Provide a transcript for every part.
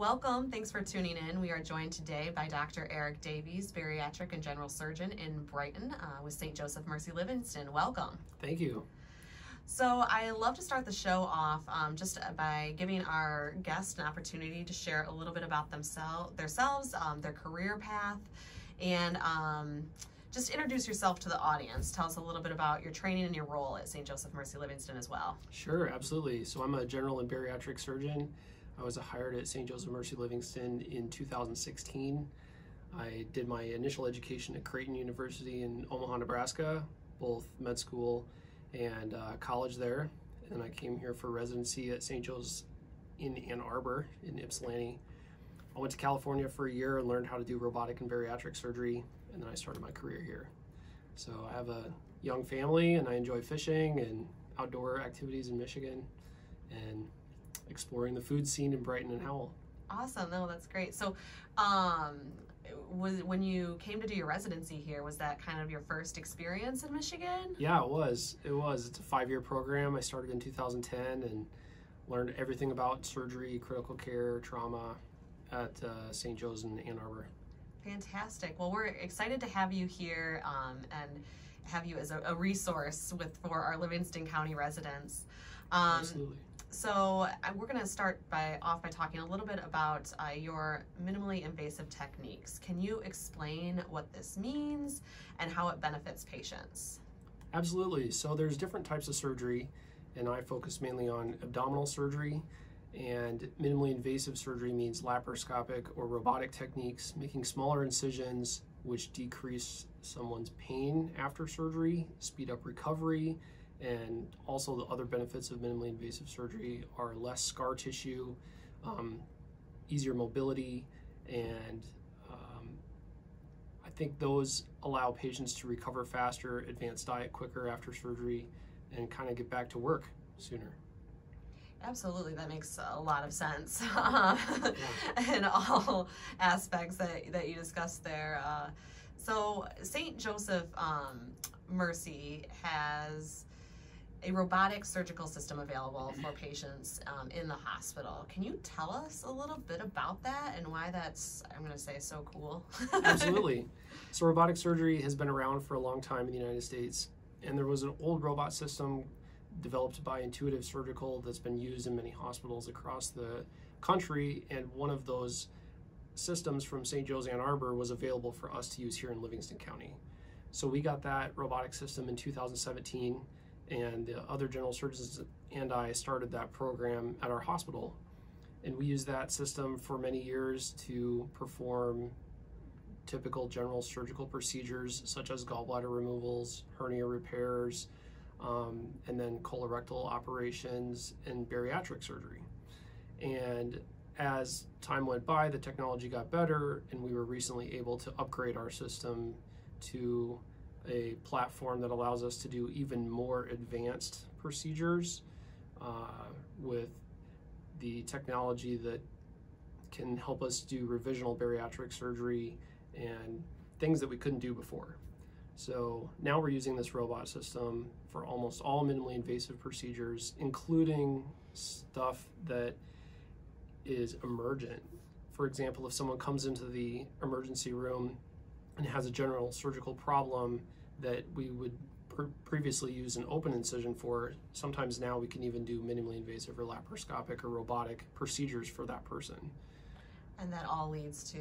Welcome. Thanks for tuning in. We are joined today by Dr. Davies, Bariatric and General Surgeon in Brighton with St. Joseph Mercy Livingston. Welcome. Thank you. So I love to start the show off just by giving our guests an opportunity to share a little bit about themselves, their career path, and just introduce yourself to the audience. Tell us a little bit about your training and your role at St. Joseph Mercy Livingston as well. Sure, absolutely. So I'm a general and bariatric surgeon. I was hired at St. Joseph Mercy Livingston in 2016. I did my initial education at Creighton University in Omaha, Nebraska, both med school and college there. And I came here for residency at St. Joe's in Ann Arbor in Ypsilanti. I went to California for a year and learned how to do robotic and bariatric surgery, and then I started my career here. So I have a young family, and I enjoy fishing and outdoor activities in Michigan and exploring the food scene in Brighton and Howell. Awesome. No, that's great. So when you came to do your residency here, was that kind of your first experience in Michigan? Yeah, it was. It's a 5-year program. I started in 2010 and learned everything about surgery, critical care, trauma at St. Joe's in Ann Arbor. Fantastic. Well, we're excited to have you here and have you as a resource for our Livingston County residents. Absolutely. So we're going to start off by talking a little bit about your minimally invasive techniques. Can you explain what this means and how it benefits patients? Absolutely. So there's different types of surgery, and I focus mainly on abdominal surgery. And minimally invasive surgery means laparoscopic or robotic techniques, making smaller incisions which decrease someone's pain after surgery, speed up recovery, and also the other benefits of minimally invasive surgery are less scar tissue, easier mobility, and I think those allow patients to recover faster, advance diet quicker after surgery, and kind of get back to work sooner. Absolutely, that makes a lot of sense in all aspects that you discussed there. So St. Joseph Mercy has a robotic surgical system available for patients in the hospital. Can you tell us a little bit about that and why that's, I'm going to say, so cool? Absolutely. So robotic surgery has been around for a long time in the United States, and there was an old robot system developed by Intuitive Surgical that's been used in many hospitals across the country, and one of those systems from St. Joe's Ann Arbor was available for us to use here in Livingston County. So we got that robotic system in 2017, and the other general surgeons and I started that program at our hospital. And we used that system for many years to perform typical general surgical procedures such as gallbladder removals, hernia repairs, and then colorectal operations and bariatric surgery. And as time went by, the technology got better, and we were recently able to upgrade our system to a platform that allows us to do even more advanced procedures with the technology that can help us do revisional bariatric surgery and things that we couldn't do before. So now we're using this robot system for almost all minimally invasive procedures, including stuff that is emergent. For example, if someone comes into the emergency room and has a general surgical problem that we would previously use an open incision for, sometimes now we can even do minimally invasive or laparoscopic or robotic procedures for that person. And that all leads to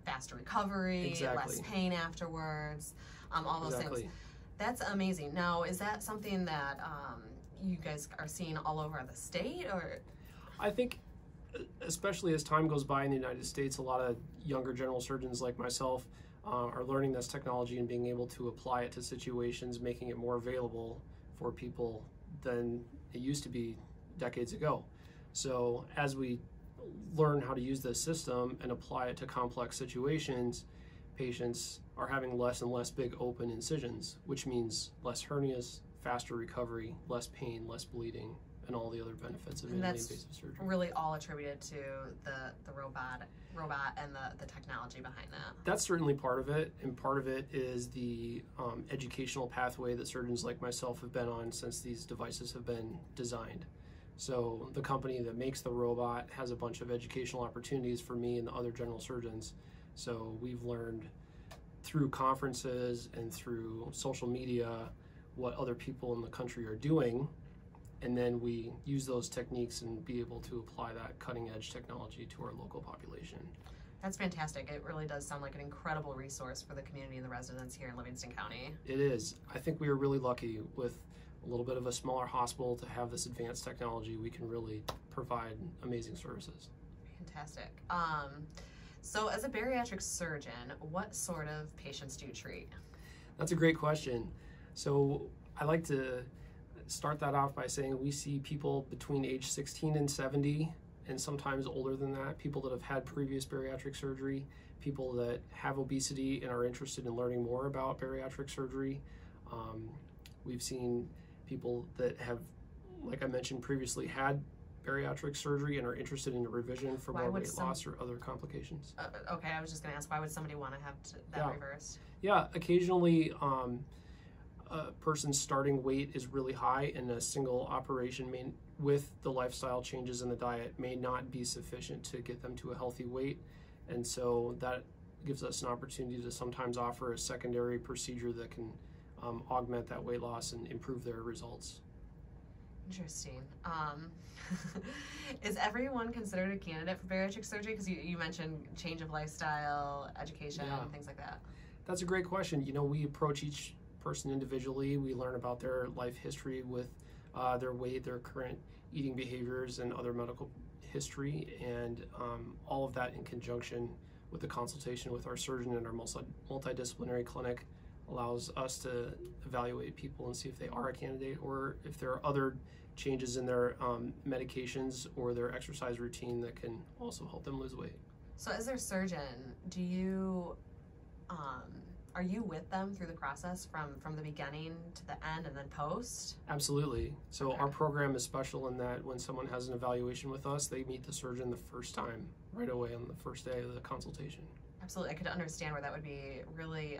faster recovery, exactly. Less pain afterwards, all those exactly. things. That's amazing. Now, is that something that you guys are seeing all over the state, or? I think, especially as time goes by in the United States, a lot of younger general surgeons like myself are learning this technology and being able to apply it to situations, making it more available for people than it used to be decades ago. So as we learn how to use this system and apply it to complex situations, patients are having less and less big open incisions, which means less hernias, faster recovery, less pain, less bleeding, and all the other benefits of minimally invasive surgery. Really all attributed to the robot and the technology behind that. That's certainly part of it, and part of it is the educational pathway that surgeons like myself have been on since these devices have been designed. So the company that makes the robot has a bunch of educational opportunities for me and the other general surgeons. So we've learned through conferences and through social media what other people in the country are doing, and then we use those techniques and be able to apply that cutting edge technology to our local population. That's fantastic. It really does sound like an incredible resource for the community and the residents here in Livingston County. It is. I think we are really lucky with a little bit of a smaller hospital to have this advanced technology. We can really provide amazing services. Fantastic. So as a bariatric surgeon, what sort of patients do you treat? That's a great question. So I like to start that off by saying we see people between age 16 and 70, and sometimes older than that, people that have had previous bariatric surgery, people that have obesity and are interested in learning more about bariatric surgery. We've seen people that have, like I mentioned previously, had bariatric surgery and are interested in a revision for more weight loss or other complications. Okay, I was just going to ask, why would somebody want to have that reversed? Yeah, occasionally a person's starting weight is really high, and a single operation with the lifestyle changes in the diet may not be sufficient to get them to a healthy weight. And so that gives us an opportunity to sometimes offer a secondary procedure that can augment that weight loss and improve their results. Interesting. Is everyone considered a candidate for bariatric surgery? Because you mentioned change of lifestyle, education, and things like that. That's a great question. You know, we approach each person individually. We learn about their life history with their weight, their current eating behaviors, and other medical history, and all of that in conjunction with the consultation with our surgeon and our multidisciplinary clinic allows us to evaluate people and see if they are a candidate or if there are other changes in their medications or their exercise routine that can also help them lose weight. So as their surgeon, do you are you with them through the process from the beginning to the end and then post? Absolutely. So our program is special in that when someone has an evaluation with us, they meet the surgeon the first time, right away on the first day of the consultation. Absolutely. I could understand where that would be really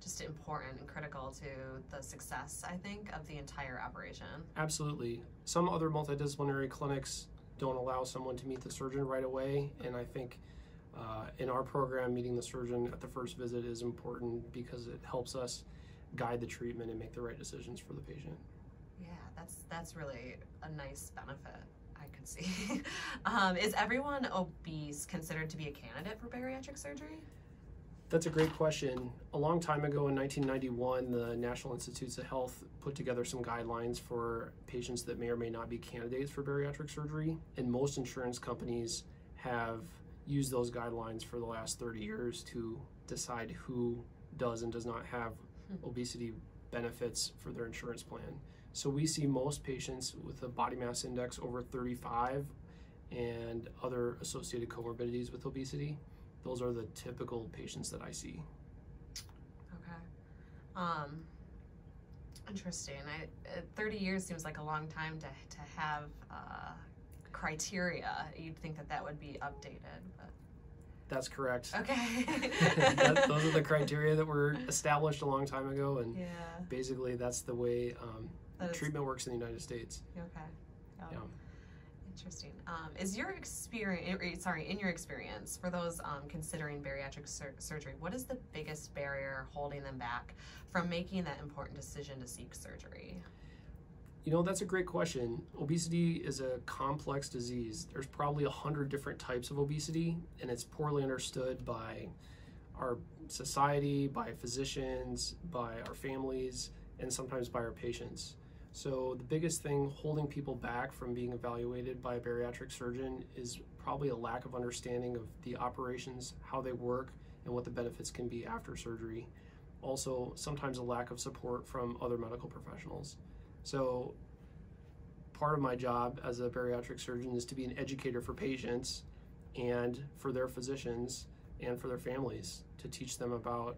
just important and critical to the success, I think, of the entire operation. Absolutely. Some other multidisciplinary clinics don't allow someone to meet the surgeon right away, and I think in our program, meeting the surgeon at the first visit is important because it helps us guide the treatment and make the right decisions for the patient. Yeah, that's really a nice benefit, I could see. Is everyone obese considered to be a candidate for bariatric surgery? That's a great question. A long time ago in 1991, the National Institutes of Health put together some guidelines for patients that may or may not be candidates for bariatric surgery, and most insurance companies have used those guidelines for the last 30 years to decide who does and does not have obesity benefits for their insurance plan. So we see most patients with a body mass index over 35 and other associated comorbidities with obesity. Those are the typical patients that I see. Okay. Interesting. 30 years seems like a long time to have criteria. You'd think that would be updated, but... That's correct. Okay. Those are the criteria that were established a long time ago, and basically that's the way treatment works in the United States. Okay. Yeah. Interesting. Is your experience, in your experience, for those considering bariatric surgery, what is the biggest barrier holding them back from making that important decision to seek surgery? You know, that's a great question. Obesity is a complex disease. There's probably 100 different types of obesity, and it's poorly understood by our society, by physicians, by our families, and sometimes by our patients. So the biggest thing holding people back from being evaluated by a bariatric surgeon is probably a lack of understanding of the operations, how they work, and what the benefits can be after surgery. Also, sometimes a lack of support from other medical professionals. So part of my job as a bariatric surgeon is to be an educator for patients and for their physicians and for their families, to teach them about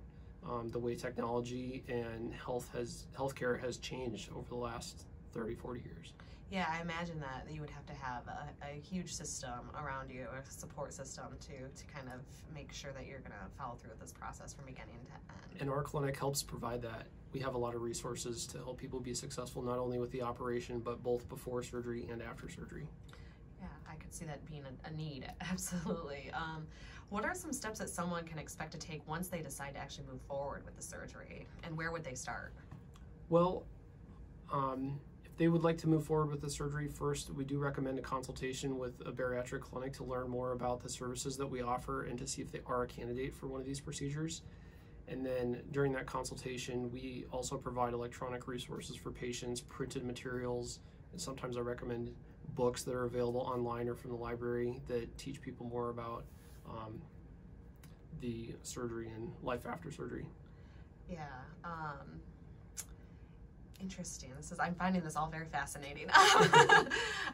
the way technology and healthcare has changed over the last 30, 40 years. Yeah, I imagine that you would have to have a huge system around you, a support system to kind of make sure that you're going to follow through with this process from beginning to end. And our clinic helps provide that. We have a lot of resources to help people be successful, not only with the operation, but both before surgery and after surgery. Yeah, I could see that being a need, absolutely. What are some steps that someone can expect to take once they decide to actually move forward with the surgery, and where would they start? Well, if they would like to move forward with the surgery, first we do recommend a consultation with a bariatric clinic to learn more about the services that we offer and to see if they are a candidate for one of these procedures. And then during that consultation, we also provide electronic resources for patients, printed materials, and sometimes I recommend books that are available online or from the library that teach people more about the surgery and life after surgery. Yeah. Interesting. I'm finding this all very fascinating.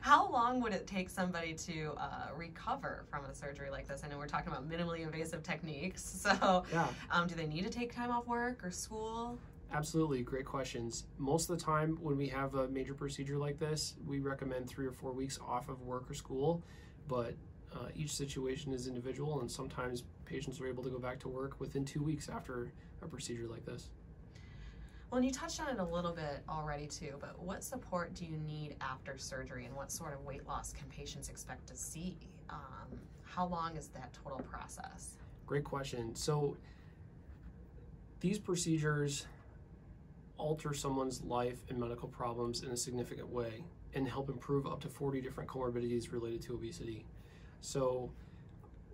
How long would it take somebody to recover from a surgery like this? I know we're talking about minimally invasive techniques, so Yeah. Do they need to take time off work or school? Absolutely, great questions. Most of the time when we have a major procedure like this, we recommend 3 or 4 weeks off of work or school, but each situation is individual, and sometimes patients are able to go back to work within 2 weeks after a procedure like this. Well, and you touched on it a little bit already too, but what support do you need after surgery, and what sort of weight loss can patients expect to see? How long is that total process? Great question. So these procedures alter someone's life and medical problems in a significant way and help improve up to 40 different comorbidities related to obesity. So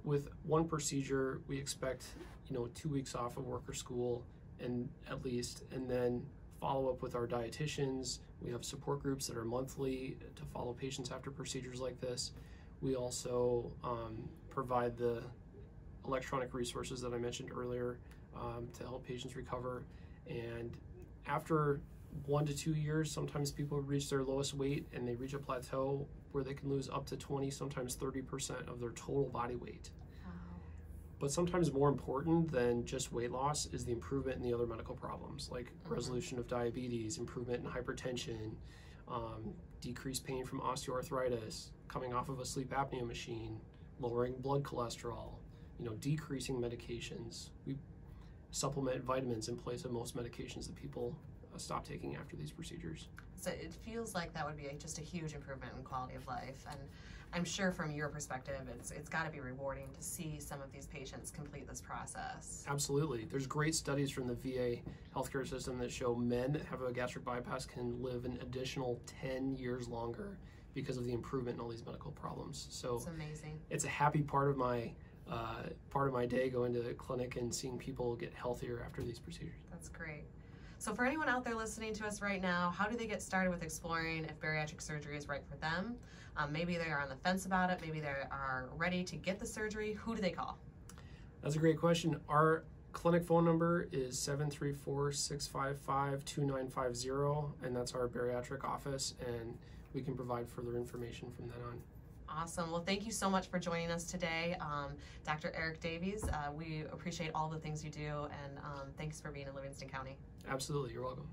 with one procedure, we expect 2 weeks off of work or school, and at least, and then follow up with our dietitians. We have support groups that are monthly to follow patients after procedures like this. We also provide the electronic resources that I mentioned earlier to help patients recover. And after 1 to 2 years, sometimes people reach their lowest weight and they reach a plateau where they can lose up to 20, sometimes 30% of their total body weight. But sometimes more important than just weight loss is the improvement in the other medical problems, like resolution of diabetes, improvement in hypertension, decreased pain from osteoarthritis, coming off of a sleep apnea machine, lowering blood cholesterol, decreasing medications. We supplement vitamins in place of most medications that people stop taking after these procedures. So it feels like that would be just a huge improvement in quality of life, and I'm sure from your perspective, it's got to be rewarding to see some of these patients complete this process. Absolutely. There's great studies from the VA healthcare system that show men that have a gastric bypass can live an additional 10 years longer because of the improvement in all these medical problems. So it's amazing. It's a happy part of my day going to the clinic and seeing people get healthier after these procedures. That's great. So for anyone out there listening to us right now, how do they get started with exploring if bariatric surgery is right for them? Maybe they are on the fence about it. Maybe they are ready to get the surgery. Who do they call? That's a great question. Our clinic phone number is 734-655-2950, and that's our bariatric office, and we can provide further information from then on. Awesome. Well, thank you so much for joining us today, Dr. Eric Davies. We appreciate all the things you do, and thanks for being in Livingston County. Absolutely. You're welcome.